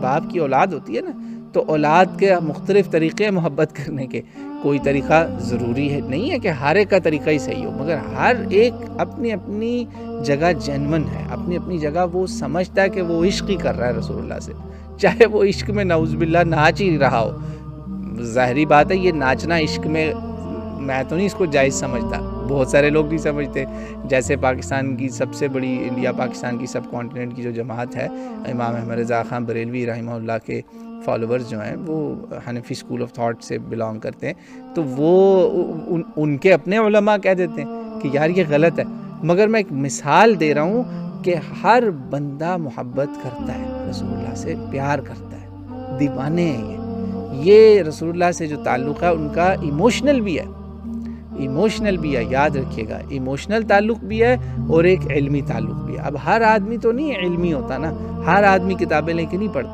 باپ کی اولاد ہوتی ہے نا، تو اولاد کے مختلف طریقے محبت کرنے کے، کوئی طریقہ ضروری ہے نہیں ہے کہ ہر ایک کا طریقہ ہی صحیح ہو، مگر ہر ایک اپنی اپنی جگہ جینون ہے، اپنی اپنی جگہ وہ سمجھتا ہے کہ وہ عشق ہی کر رہا ہے رسول اللہ سے، چاہے وہ عشق میں نعوذ باللہ ناچ ہی رہا ہو۔ ظاہری بات ہے یہ ناچنا عشق میں میں تو نہیں اس کو جائز سمجھتا، بہت سارے لوگ نہیں سمجھتے، جیسے پاکستان کی سب سے بڑی، انڈیا پاکستان کی سب کانٹیننٹ کی جو جماعت ہے، امام احمد رضا خان بریلوی رحمہ اللہ کے فالوورز جو ہیں وہ حنفی اسکول آف تھاٹ سے بلانگ کرتے ہیں، تو وہ ان کے اپنے علماء کہہ دیتے ہیں کہ یار یہ غلط ہے، مگر میں ایک مثال دے رہا ہوں کہ ہر بندہ محبت کرتا ہے رسول اللہ سے، پیار کرتا ہے، دیوانے ہیں یہ رسول اللہ سے جو تعلق ہے ان کا ایموشنل بھی ہے، ایموشنل بھی ہے، یاد رکھیے گا، ایموشنل تعلق بھی ہے اور ایک علمی تعلق بھی ہے۔ اب ہر آدمی تو نہیں علمی ہوتا نا، ہر آدمی کتابیں لے کے نہیں پڑھتا۔